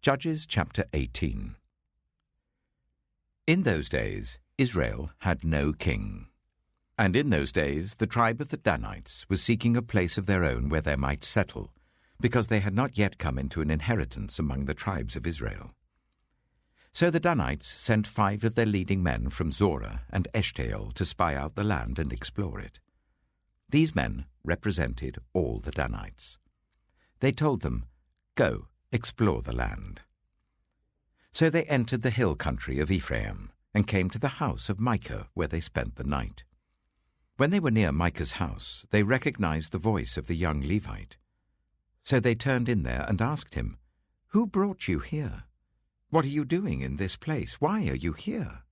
Judges chapter 18. In those days Israel had no king. And in those days the tribe of the Danites was seeking a place of their own where they might settle, because they had not yet come into an inheritance among the tribes of Israel. So the Danites sent 5 of their leading men from Zorah and Eshtaol to spy out the land and explore it. These men represented all the Danites. They told them, "Go, explore the land." So they entered the hill country of Ephraim and came to the house of Micah, where they spent the night. When they were near Micah's house, they recognized the voice of the young Levite. So they turned in there and asked him, "Who brought you here? What are you doing in this place? Why are you here?"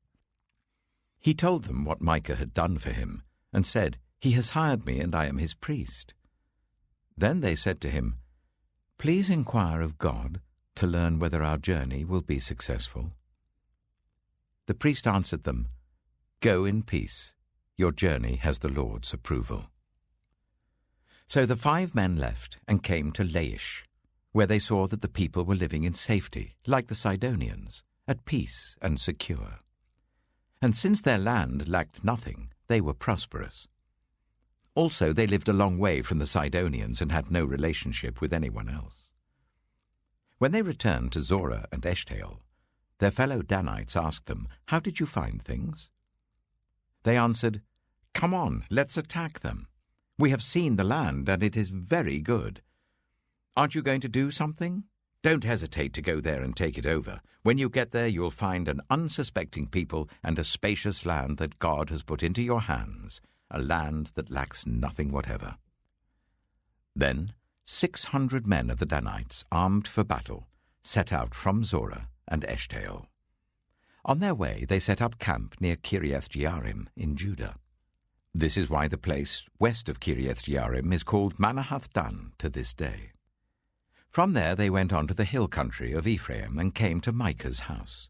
He told them what Micah had done for him, and said, "He has hired me, and I am his priest." Then they said to him, "Please inquire of God to learn whether our journey will be successful." The priest answered them, "Go in peace. Your journey has the Lord's approval." So the 5 men left and came to Laish, where they saw that the people were living in safety, like the Sidonians, at peace and secure. And since their land lacked nothing, they were prosperous. Also, they lived a long way from the Sidonians and had no relationship with anyone else. When they returned to Zorah and Eshtaol, their fellow Danites asked them, "How did you find things?" They answered, "Come on, let's attack them. We have seen the land, and it is very good. Aren't you going to do something? Don't hesitate to go there and take it over. When you get there, you'll find an unsuspecting people and a spacious land that God has put into your hands, a land that lacks nothing whatever." Then 600 men of the Danites, armed for battle, set out from Zorah and Eshtaol. On their way, they set up camp near Kiriath-Jearim in Judah. This is why the place west of Kiriath-Jearim is called Manahath-Dan to this day. From there they went on to the hill country of Ephraim and came to Micah's house.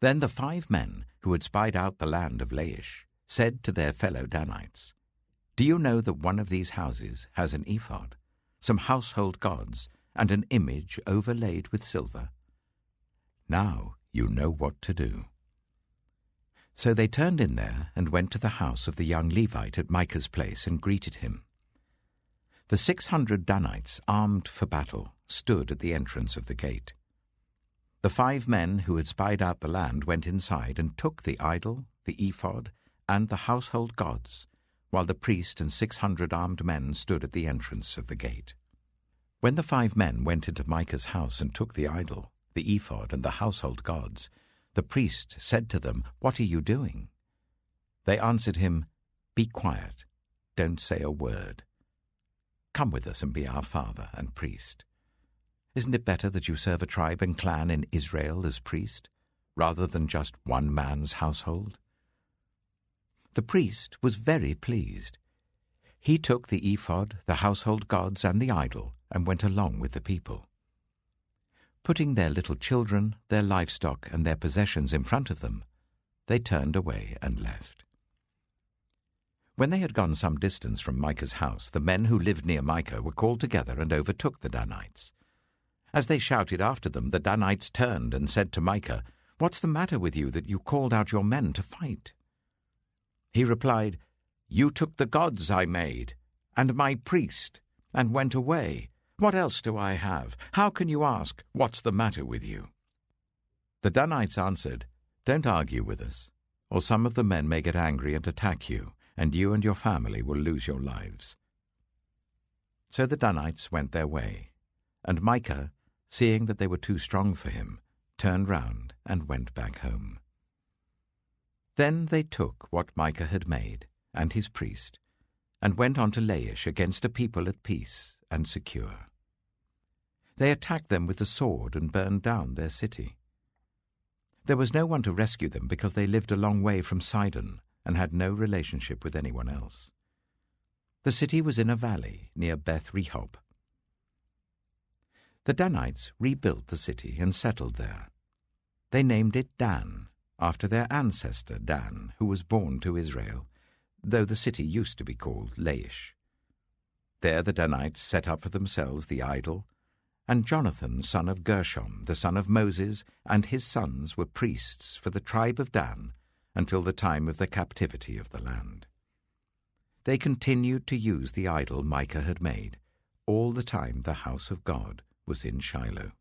Then the 5 men who had spied out the land of Laish said to their fellow Danites, "Do you know that one of these houses has an ephod, some household gods, and an image overlaid with silver? Now you know what to do." So they turned in there and went to the house of the young Levite at Micah's place and greeted him. The 600 Danites, armed for battle, stood at the entrance of the gate. The 5 men who had spied out the land went inside and took the idol, the ephod, and the household gods, while the priest and 600 armed men stood at the entrance of the gate. When the 5 men went into Micah's house and took the idol, the ephod, and the household gods, the priest said to them, "What are you doing?" They answered him, "Be quiet, don't say a word. Come with us and be our father and priest. Isn't it better that you serve a tribe and clan in Israel as priest, rather than just one man's household?" The priest was very pleased. He took the ephod, the household gods, and the idol, and went along with the people. Putting their little children, their livestock, and their possessions in front of them, they turned away and left. When they had gone some distance from Micah's house, the men who lived near Micah were called together and overtook the Danites. As they shouted after them, the Danites turned and said to Micah, "What's the matter with you that you called out your men to fight?" He replied, "You took the gods I made, and my priest, and went away. What else do I have? How can you ask, 'What's the matter with you?'" The Danites answered, "Don't argue with us, or some of the men may get angry and attack you, and you and your family will lose your lives." So the Danites went their way, and Micah, seeing that they were too strong for him, turned round and went back home. Then they took what Micah had made, and his priest, and went on to Laish against a people at peace and secure. They attacked them with the sword and burned down their city. There was no one to rescue them because they lived a long way from Sidon and had no relationship with anyone else. The city was in a valley near Beth Rehob. The Danites rebuilt the city and settled there. They named it Dan, after their ancestor Dan, who was born to Israel, though the city used to be called Laish. There the Danites set up for themselves the idol And Jonathan, son of Gershom, the son of Moses, and his sons were priests for the tribe of Dan until the time of the captivity of the land. They continued to use the idol Micah had made all the time the house of God was in Shiloh.